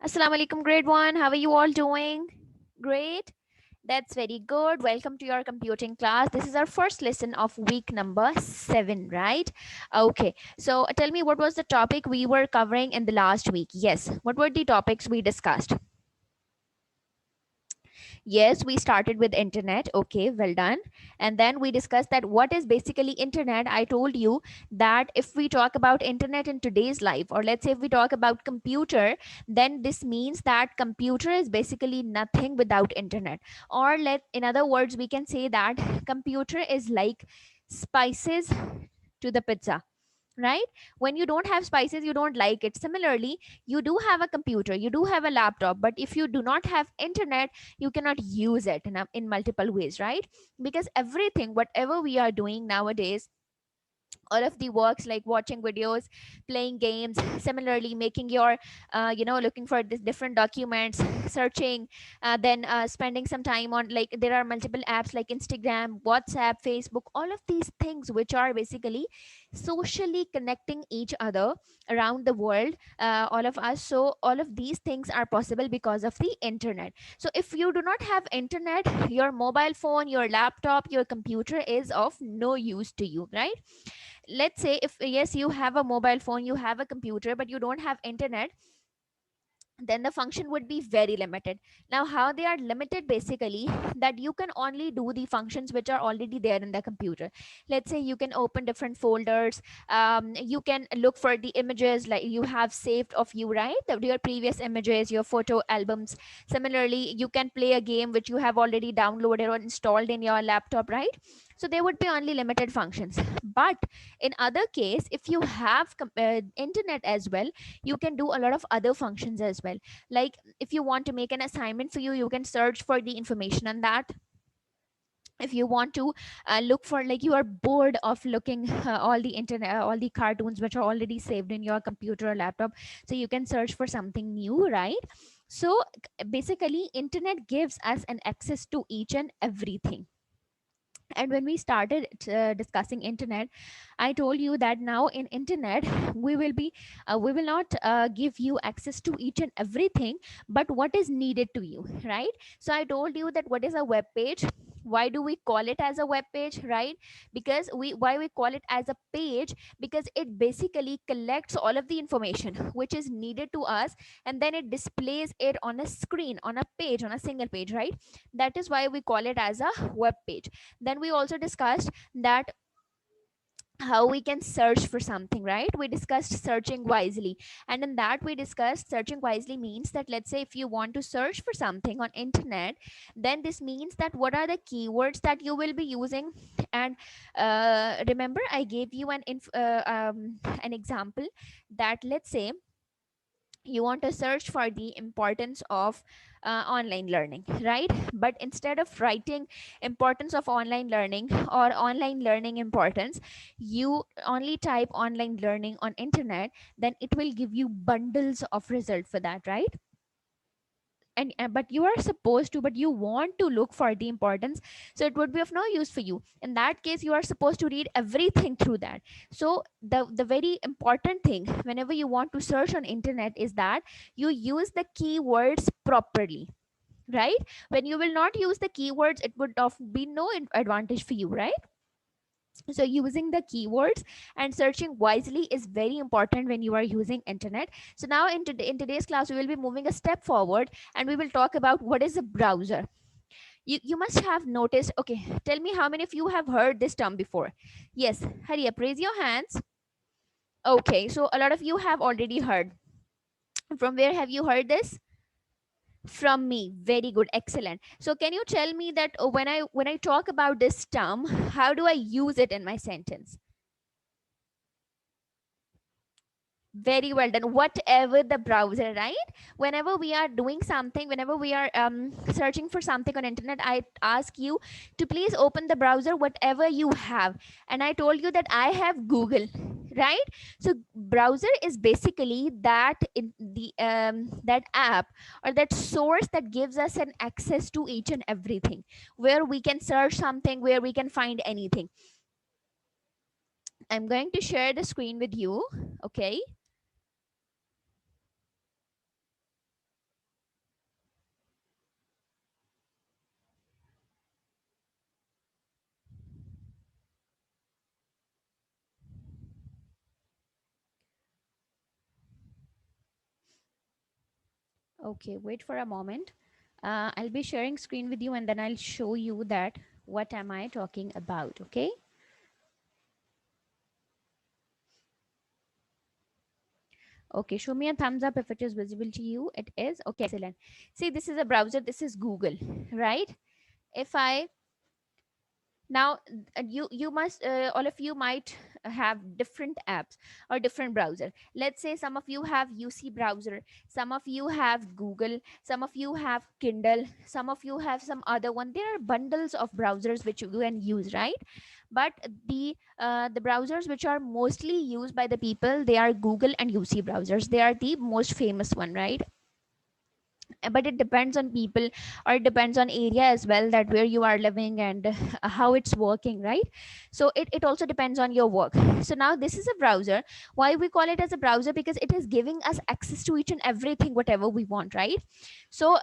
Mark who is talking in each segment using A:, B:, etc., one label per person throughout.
A: Assalamu alaikum, grade one. How are you all doing? Great. That's very good. Welcome to your computing class. This is our first lesson of week number 7, right? Okay. So tell me, what was the topic we were covering in the last week? Yes. What were the topics we discussed? Yes, we started with internet. Okay, well done. And then we discussed that what is basically internet. I told you that if we talk about internet in today's life, or let's say if we talk about computer, then this means that computer is basically nothing without internet. Or let in other words, we can say that computer is like spices to the pizza, right? When you don't have spices, you don't like it. Similarly, you do have a computer, you do have a laptop, but if you do not have internet, you cannot use it in multiple ways, right? Because everything whatever we are doing nowadays, all of the works like watching videos, playing games, similarly making your looking for this different documents, searching, then spending some time on, like, there are multiple apps like Instagram, WhatsApp, Facebook, all of these things which are basically socially connecting each other around the world, all of us. So all of these things are possible because of the internet. So if you do not have internet, your mobile phone, your laptop, your computer is of no use to you, right? Let's say if yes, you have a mobile phone, you have a computer, but you don't have internet, then the function would be very limited. Now how they are limited, basically, that you can only do the functions which are already there in the computer. Let's say you can open different folders, you can look for the images like you have saved of you, right? Your previous images, your photo albums. Similarly, you can play a game which you have already downloaded or installed in your laptop, right? So there would be only limited functions. But in other case, if you have internet as well, you can do a lot of other functions as well. Like if you want to make an assignment for you, you can search for the information on that. If you want to look for, like, you are bored of looking all the internet, all the cartoons which are already saved in your computer or laptop, so you can search for something new, right? So basically internet gives us an access to each and everything. And when we started discussing internet, I told you that now in internet we will not give you access to each and everything, but what is needed to you, right? So I told you that what is a web page, why do we call it as a web page, right? Because we why we call it as a page, because it basically collects all of the information which is needed to us, and then it displays it on a screen, on a page, on a single page, right? That is why we call it as a web page. Then we also discussed that how we can search for something, right? We discussed searching wisely. And in that we discussed searching wisely means that, let's say if you want to search for something on internet, then this means that what are the keywords that you will be using. And remember I gave you an example, that let's say you want to search for the importance of online learning, right? But instead of writing importance of online learning or online learning importance, you only type online learning on internet, then it will give you bundles of result for that, right? And but you are supposed to, but you want to look for the importance, so it would be of no use for you. In that case, you are supposed to read everything through that. So the very important thing whenever you want to search on internet is that you use the keywords properly, right? When you will not use the keywords, it would of be no advantage for you, right? So using the keywords and searching wisely is very important when you are using internet. So now in today's class we will be moving a step forward, and we will talk about what is a browser. You must have noticed. Okay, tell me how many of you have heard this term before. Yes, hurry up, raise your hands. Okay, so a lot of you have already heard. From where have you heard this? From me. Very good, excellent. So can you tell me that when I talk about this term, how do I use it in my sentence? Very well done. Whatever the browser, right? Whenever we are doing something, whenever we are searching for something on internet, I ask you to please open the browser, whatever you have. And I told you that I have Google, right? So browser is basically that in the that app or that source that gives us an access to each and everything, where we can search something, where we can find anything. I'm going to share the screen with you. Okay. Okay, wait for a moment. I'll be sharing screen with you and then I'll show you that what am I talking about. Okay. Okay, show me a thumbs up if it is visible to you. It is. Okay, excellent. See, this is a browser. This is Google, right? If I now you must all of you might have different apps or different browser. Let's say some of you have UC browser, some of you have Google, some of you have Kindle, some of you have some other one. There are bundles of browsers which you can use, right? But the browsers which are mostly used by the people, they are Google and UC browsers. They are the most famous one, right? But it depends on people, or it depends on area as well, that where you are living and how it's working, right? So it also depends on your work. So now this is a browser. Why we call it as a browser? Because it is giving us access to each and everything whatever we want, right? So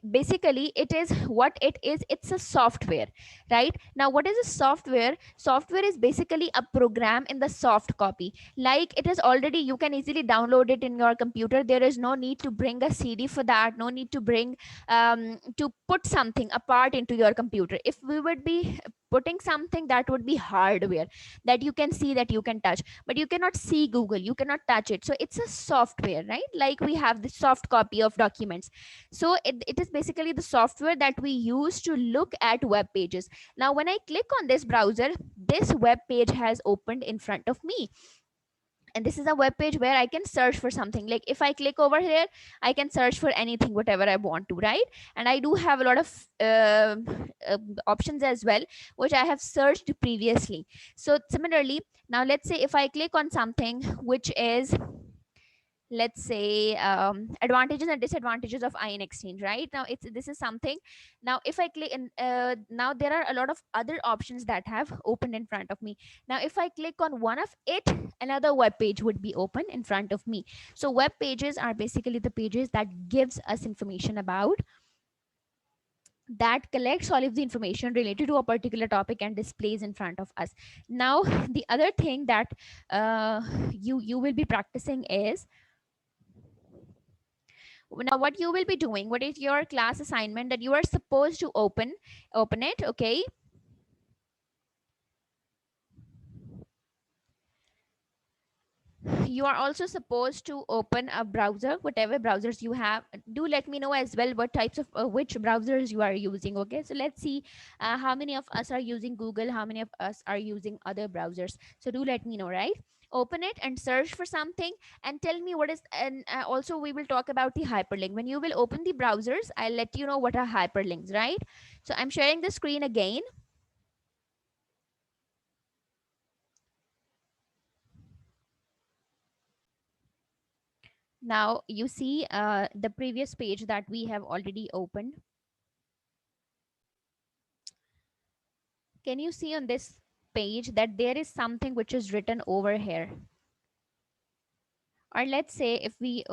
A: basically it is what it is. It's a software. Right now, what is a software? Software is basically a program in the soft copy. Like, it is already, you can easily download it in your computer. There is no need to bring a CD for that, no need to bring to put something apart into your computer. If we would be putting something, that would be hardware that you can see, that you can touch, but you cannot see Google, you cannot touch it. So it's a software, right? Like, we have the soft copy of documents. So it is basically the software that we use to look at web pages. Now when I click on this browser, this web page has opened in front of me, and this is a web page where I can search for something. Like, if I click over here, I can search for anything whatever I want to, right? And I do have a lot of options as well, which I have searched previously. So similarly, now let's say if I click on something which is, let's say, advantages and disadvantages of ion exchange. Right now, it's this is something. Now if I click, and now there are a lot of other options that have opened in front of me. Now if I click on one of it, another web page would be open in front of me. So web pages are basically the pages that gives us information about, that collects all of the information related to a particular topic and displays in front of us. Now the other thing that you will be practicing is, now what you will be doing, what is your class assignment, that you are supposed to open it. Okay, you are also supposed to open a browser, whatever browsers you have. Do let me know as well what types of which browsers you are using. Okay, so let's see how many of us are using Google, how many of us are using other browsers. So do let me know, right? Open it and search for something and tell me what is. And also we will talk about the hyperlink. When you will open the browsers, I'll let you know what are hyperlinks, right? So I'm sharing the screen again. Now you see the previous page that we have already opened. Can you see on this page that there is something which is written over here? Or let's say if we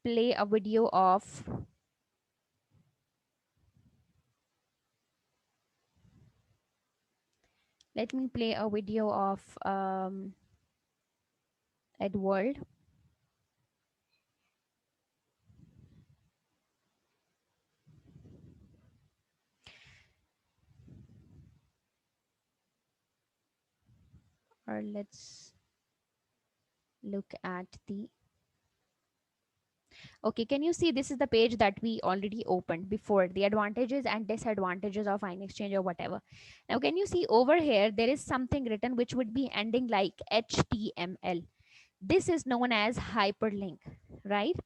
A: play a video of, let me play a video of Edward. Or let's look at the, okay, can you see this is the page that we already opened before, the advantages and disadvantages of ion exchange or whatever. Now can you see over here there is something written which would be ending like HTML. This is known as hyperlink, right?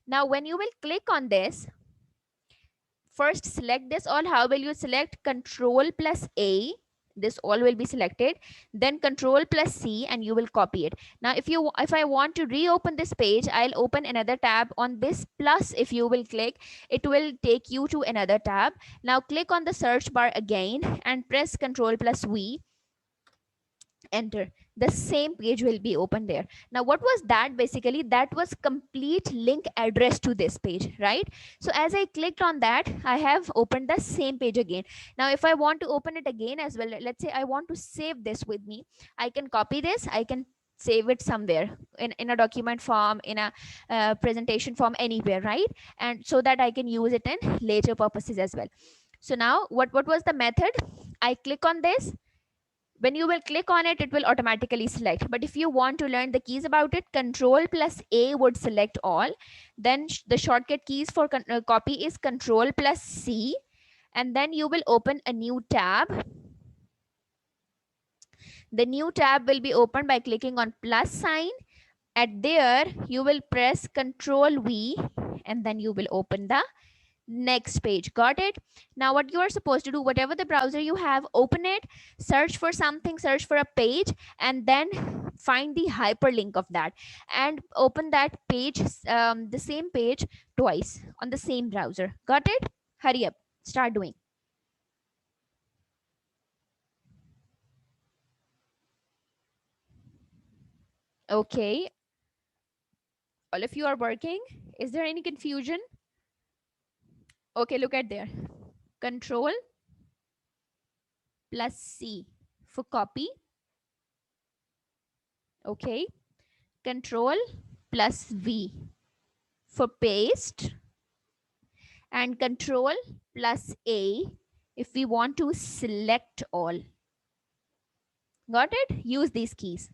A: Now when you will click on this, first select this all. How will you select? Control plus A, this all will be selected, then control plus C, and you will copy it. Now if I want to reopen this page, I'll open another tab on this plus. If you will click, it will take you to another tab. Now click on the search bar again and press control plus V, enter. The same page will be open there. Now what was that? Basically that was complete link address to this page, right? So as I clicked on that, I have opened the same page again. Now if I want to open it again as well, let's say I want to save this with me, I can copy this, I can save it somewhere in a document form, in a presentation form, anywhere, right? And so that I can use it in later purposes as well. So now what was the method? I click on this. When you will click on it, it will automatically select. But if you want to learn the keys about it, control plus A would select all. Then the shortcut keys for copy is control plus C. And then you will open a new tab. The new tab will be opened by clicking on plus sign. At there, you will press control V, and then you will open the next page. Got it? Now what you are supposed to do, whatever the browser you have, open it, search for something, search for a page, and then find the hyperlink of that and open that page, the same page twice on the same browser. Got it? Hurry up, start doing. Okay, all of you are working. Is there any confusion? Okay, look at there. Control plus C for copy. Okay, control plus V for paste, and control plus A if we want to select all. Got it? Use these keys.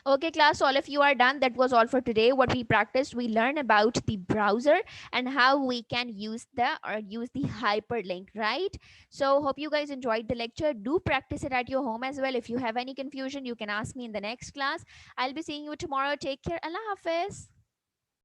A: Okay, class, all of you are done. That was all for today. What we practiced, we learned about the browser and how we can use the hyperlink, right? So hope you guys enjoyed the lecture. Do practice it at your home as well. If you have any confusion, you can ask me in the next class. I'll be seeing you tomorrow. Take care. Allah Hafiz.